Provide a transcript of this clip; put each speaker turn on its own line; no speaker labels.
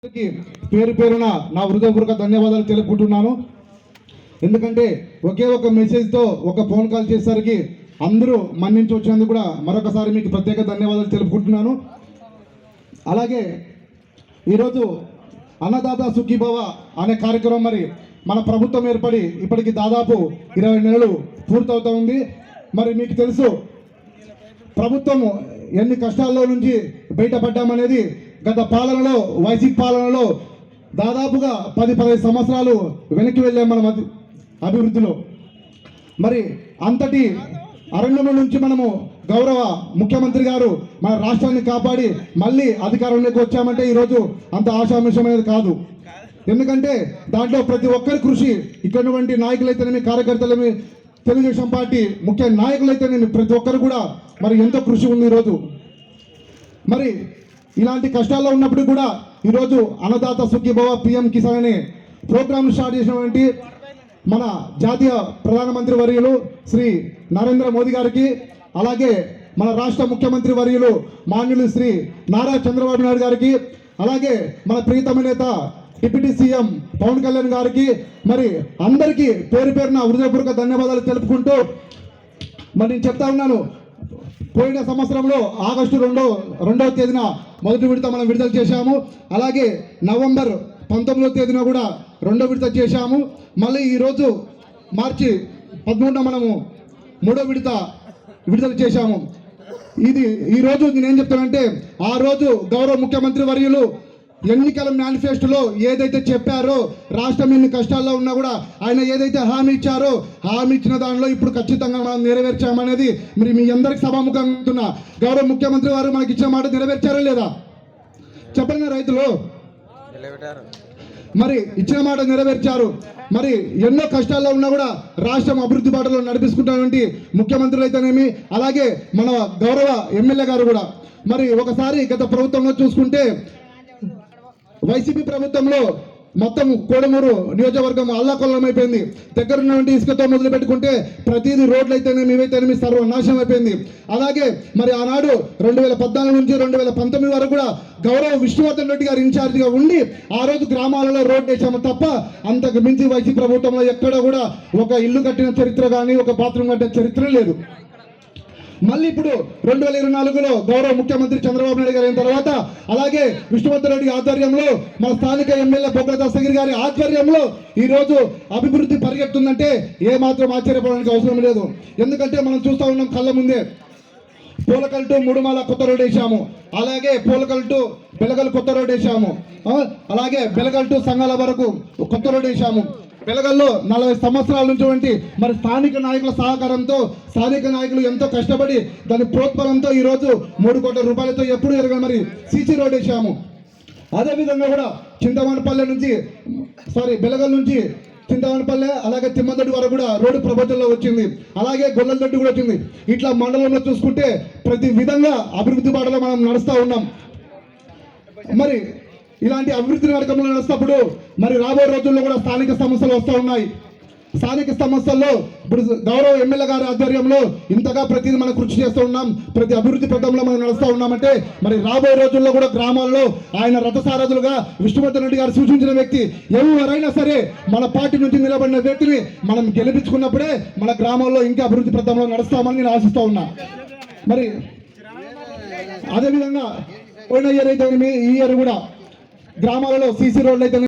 పేరు పేరున నా హృదయపూర్వక ధన్యవాదాలు తెలుపుకుంటున్నాను. ఎందుకంటే ఒకే ఒక మెసేజ్తో ఒక ఫోన్ కాల్ చేసేసరికి అందరూ మన్నించి వచ్చినందుకు కూడా మరొకసారి మీకు ప్రత్యేక ధన్యవాదాలు తెలుపుకుంటున్నాను. అలాగే ఈరోజు అన్నదాత సుఖీభవ అనే కార్యక్రమం మరి మన ప్రభుత్వం ఏర్పడి ఇప్పటికి దాదాపు 20 నెలలు పూర్తవుతా ఉంది. మరి మీకు తెలుసు ప్రభుత్వం ఎన్ని కష్టాల్లో నుంచి బయటపడ్డామనేది. గత పాలనలో వైసీపీ పాలనలో దాదాపుగా 10-15 సంవత్సరాలు వెనక్కి వెళ్ళాం మనం అభివృద్ధిలో. మరి అంతటి అరణ్యం నుంచి మనము గౌరవ ముఖ్యమంత్రి గారు మన రాష్ట్రాన్ని కాపాడి మళ్ళీ అధికారంలోకి వచ్చామంటే ఈరోజు అంత ఆశామిషమైనది కాదు. ఎందుకంటే దాంట్లో ప్రతి ఒక్కరి కృషి, ఇక్కడున్నటువంటి నాయకులైతేనేమి, కార్యకర్తలేమి, తెలుగుదేశం పార్టీ ముఖ్య నాయకులైతేనేమి ప్రతి ఒక్కరు కూడా మరి ఎంతో కృషి ఉంది ఈరోజు. మరి ఇలాంటి కష్టాల్లో ఉన్నప్పుడు కూడా ఈరోజు అన్నదాత సుఖీభవ పిఎం కిసాన్ అనే ప్రోగ్రామ్ స్టార్ట్ చేసినటువంటి మన జాతీయ ప్రధానమంత్రి వర్యులు శ్రీ నరేంద్ర మోదీ గారికి, అలాగే మన రాష్ట్ర ముఖ్యమంత్రి వర్యులు మాన్యులు శ్రీ నారా చంద్రబాబు నాయుడు గారికి, అలాగే మన ప్రియతమ నేత డిప్యూటీ సీఎం పవన్ కళ్యాణ్ గారికి, మరి అందరికీ పేరు పేరున హృదయపూర్వక ధన్యవాదాలు తెలుపుకుంటూ మరి నేను చెప్తా ఉన్నాను, పోయిన సంవత్సరంలో ఆగస్టు 2వ తేదీన మొదటి విడత మనం విడుదల చేశాము. అలాగే నవంబర్ 19వ తేదీన కూడా 2వ విడత చేశాము. మళ్ళీ ఈరోజు మార్చి 13న మనము 3వ విడత విడుదల చేశాము. ఇది ఈరోజు నేనేం చెప్తానంటే, ఆ రోజు గౌరవ ముఖ్యమంత్రి వర్యులు ఎన్నికల మేనిఫెస్టోలో ఏదైతే చెప్పారో, రాష్ట్రం ఎన్ని కష్టాల్లో ఉన్నా కూడా ఆయన ఏదైతే హామీ ఇచ్చారో, హామీ ఇచ్చిన దానిలో ఇప్పుడు ఖచ్చితంగా మనం నెరవేర్చామనేది మరి మీ అందరికి సభాముఖంగా గౌరవ ముఖ్యమంత్రి వారు మనకి ఇచ్చిన మాట నెరవేర్చారో లేదా చెప్పండి రైతులు. మరి ఇచ్చిన మాట నెరవేర్చారు. మరి ఎన్నో కష్టాల్లో ఉన్నా కూడా రాష్ట్రం అభివృద్ధి బాటలో నడిపిస్తున్నటువంటి ముఖ్యమంత్రులు అయితేనేమి, అలాగే మన గౌరవ ఎమ్మెల్యే గారు కూడా. మరి ఒకసారి గత ప్రభుత్వంలో చూసుకుంటే వైసీపీ ప్రభుత్వంలో మొత్తం కోడమూరు నియోజకవర్గం అల్లాకొల్లం అయిపోయింది. దగ్గర ఉన్నటువంటి ఇసుకతో మొదలు పెట్టుకుంటే ప్రతిదీ రోడ్లు అయితేనేమి, ఇవైతేనేమి సర్వనాశనం అయిపోయింది. అలాగే మరి ఆనాడు 2014 నుంచి 2019 వరకు కూడా గౌరవ విష్ణువర్ధన్ రెడ్డి గారు ఇన్ఛార్జిగా ఉండి ఆ రోజు గ్రామాలలో రోడ్డు వేసాము తప్ప అంతకు మించి వైసీపీ ప్రభుత్వంలో ఎక్కడ కూడా ఒక ఇల్లు కట్టిన చరిత్ర కానీ, ఒక బాత్రూమ్ కట్టిన చరిత్ర లేదు. మళ్ళీ ఇప్పుడు 2024లో గౌరవ ముఖ్యమంత్రి చంద్రబాబు నాయుడు గారు అయిన తర్వాత, అలాగే విష్ణువర్ధన్ రెడ్డి ఆధ్వర్యంలో మన స్థానిక ఎమ్మెల్యే బొగ్గల దస్తగిరి గారి ఆధ్వర్యంలో ఈరోజు అభివృద్ధి పరిగెత్తుందంటే ఏమాత్రం ఆశ్చర్యపోవడానికి అవసరం లేదు. ఎందుకంటే మనం చూస్తూ ఉన్నాం కళ్ళ ముందే. పూలకల్ టు ముడుమాల కొత్త రోడ్ వేసాము, అలాగే పూలకల్ టు బెలగల్ కొత్త రోడ్ వేసాము, అలాగే బెలగల్ టు సంఘాల వరకు కొత్త రోడ్ వేసాము. బెలగల్లో 40 సంవత్సరాల నుంచి మరి స్థానిక నాయకుల సహకారంతో, స్థానిక నాయకులు ఎంతో కష్టపడి దాని ప్రోత్సాహంతో ఈరోజు 3 కోట్ల రూపాయలతో ఎప్పుడు ఎరగని మరి సీసీ రోడ్ వేసాము. అదేవిధంగా కూడా చింతవానపల్లె నుంచి బెలగల్ నుంచి చింతవానపల్లె, అలాగే తిమ్మదొడ్డి వరకు కూడా రోడ్డు ప్రభుత్వంలో వచ్చింది. అలాగే గొల్లలదొడ్డి కూడా వచ్చింది. ఇట్లా మండలంలో చూసుకుంటే ప్రతి విధంగా అభివృద్ధి బాటలో మనం నడుస్తూ ఉన్నాం. మరి ఇలాంటి అభివృద్ధి మార్గంలో నడుస్తున్నప్పుడు మరి రాబోయే రోజుల్లో కూడా స్థానిక సమస్యలు వస్తూ ఉన్నాయి. స్థానిక సమస్యల్లో ఇప్పుడు గౌరవ ఎమ్మెల్యే గారి ఆధ్వర్యంలో ఇంతగా ప్రతిదీ మనం కృషి చేస్తూ ఉన్నాం. ప్రతి అభివృద్ధి పథంలో మనం నడుస్తూ ఉన్నామంటే మరి రాబోయే రోజుల్లో కూడా గ్రామాల్లో ఆయన రథసారథులుగా విష్ణువర్ధన్ రెడ్డి గారు సూచించిన వ్యక్తి ఎవరైనా సరే మన పార్టీ నుంచి నిలబడిన వ్యక్తిని మనం గెలిపించుకున్నప్పుడే మన గ్రామాల్లో ఇంకా అభివృద్ధి పథంలో నడుస్తామని నేను ఆశిస్తూ ఉన్నా. మరి అదేవిధంగా పోయిన ఇయర్ అయితే ఈ ఇయర్ కూడా గ్రామాలలో సీసీ రోడ్లు అయితే